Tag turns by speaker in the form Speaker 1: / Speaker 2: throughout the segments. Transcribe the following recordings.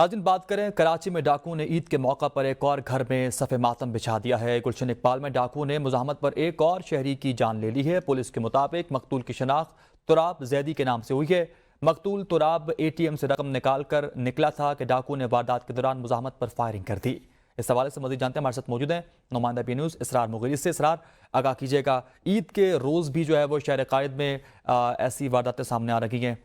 Speaker 1: नाज़रीन बात करें, कराची में डाकुओं ने ईद के मौका पर एक और घर में सफ़े मातम बिछा दिया है। गुलशन इकबाल में डाकुओं ने मुज़ाहमत पर एक और शहरी की जान ले ली है। पुलिस के मुताबिक मकतूल की शनाख्त तुराब जैदी के नाम से हुई है। मकतूल तुराब ATM से रकम निकाल कर निकला था कि डाकुओं ने वारदात के दौरान मुज़ाहमत पर फायरिंग कर दी। इस हवाले से मज़ीद जानते हैं, हमारे साथ मौजूद हैं नुमाइंदा बी न्यूज़ इसरार मुगीरी से। इसरार, आगाह कीजिएगा, ईद के रोज़ भी जो है वो शहर कायद में ऐसी वारदातें सामने आ रही हैं।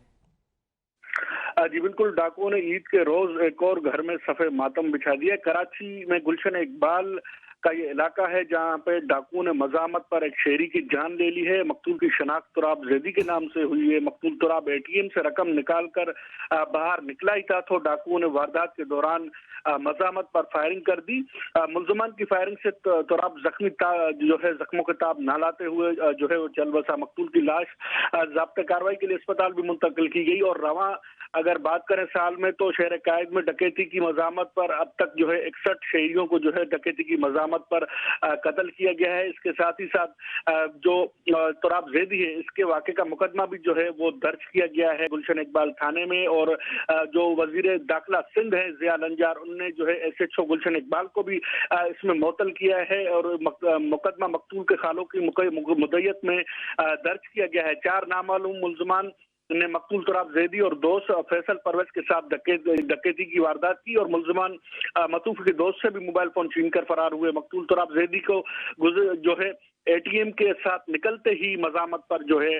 Speaker 2: जी बिल्कुल, डाकुओं ने ईद के रोज एक और घर में सफ़े मातम बिछा दिया। कराची में गुलशन इकबाल का ये इलाका है जहां पे डाकुओं ने मज़ाहमत पर एक शहरी की जान ले ली है। मकतूल की शनाख्त तुराब जैदी के नाम से हुई है। मकतूल तुराब ATM से रकम निकाल कर बाहर निकला ही था तो डाकुओं ने वारदात के दौरान मज़ाहमत पर फायरिंग कर दी। मुल्ज़मान की फायरिंग से तुराब जख्मी जो है जख्मों के ताब न लाते हुए जो है वो चल बसा। मकतूल की लाश ज़ाब्ते कार्रवाई के लिए अस्पताल भी मुंतकिल की गई। और रवां अगर बात करें साल में तो शहर कायद में डकैती की मज़ाहमत पर अब तक जो है 61 शहरियों को जो है डकैती की मज़ाहमत पर कत्ल किया गया है। इसके साथ ही साथ जो तुराब जैदी है इसके वाक़े का मुकदमा भी जो है वो दर्ज किया गया है गुलशन इकबाल थाने में। और जो वजीर दाखिला सिंध है ज़िया लंजार, उनने जो है SHO गुलशन इकबाल को भी इसमें मुअत्तल किया है और मुकदमा मकतूल के खालों की मुद्दत में दर्ज किया गया है। 4 नामालूम मुल्ज़मान ने मकतूल तुराब जैदी और दोस्त फैसल परवेज के साथ डकैती की वारदात की और मुल्ज़मान मतूफ के दोस्त से भी मोबाइल फोन छीन कर फरार हुए। मकतूल तुराब जैदी को जो है ATM के साथ निकलते ही मज़ाहमत पर जो है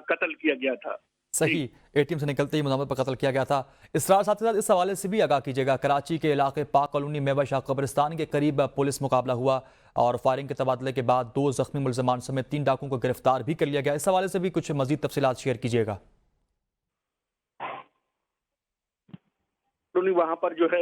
Speaker 2: कत्ल किया गया था।
Speaker 1: सही, ATM से निकलते ही मुज़ाहमत पर कत्ल किया गया था। इसरार, साथ ही साथ इस हवाले से भी आगाह कीजिएगा, कराची के इलाके पाक कॉलोनी मेवा शाह कब्रिस्तान के करीब पुलिस मुकाबला हुआ और फायरिंग के तबादले के बाद 2 जख्मी मुल्ज़मान समेत 3 डाकुओं को गिरफ्तार भी कर लिया गया। इस हवाले से भी कुछ मजीद तफसीलात शेयर कीजिएगा।
Speaker 2: वहां पर जो है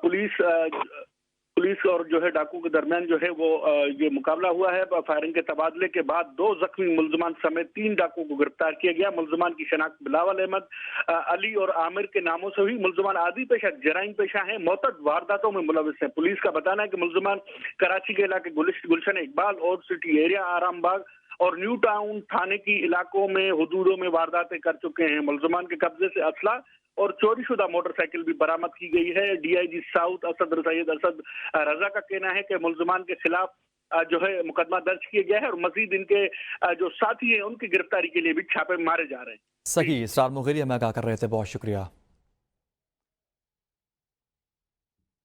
Speaker 2: पुलिस और जो है डाकू के दरमियान जो है वो ये मुकाबला हुआ है। फायरिंग के तबादले के बाद 2 जख्मी मुल्ज़मान समेत 3 डाकू को गिरफ्तार किया गया। मुल्ज़मान की शनाख्त बिलावल अहमद, अली और आमिर के नामों से हुई। मुल्ज़मान आदि पेशा जराइम पेशा हैं, मुतअद्दिद वारदातों में मुलविस हैं। पुलिस का बताना है कि मुल्ज़मान कराची के इलाके गुलशन इकबाल और सिटी एरिया, आराम बाग और न्यू टाउन थाने की इलाकों में हुदूदों में वारदातें कर चुके हैं। मुल्ज़मान के कब्जे से असला और चोरीशुदा मोटरसाइकिल भी बरामद की गई है। DIG साउथ असद सैयद असद रजा का कहना है कि मुल्ज़मान के खिलाफ जो है मुकदमा दर्ज किया गया है और मजीद इनके जो साथी हैं उनकी गिरफ्तारी के लिए भी छापे मारे जा रहे हैं।
Speaker 1: सही, इसरार मुगीरी हमें आगाह कर रहे थे, बहुत शुक्रिया।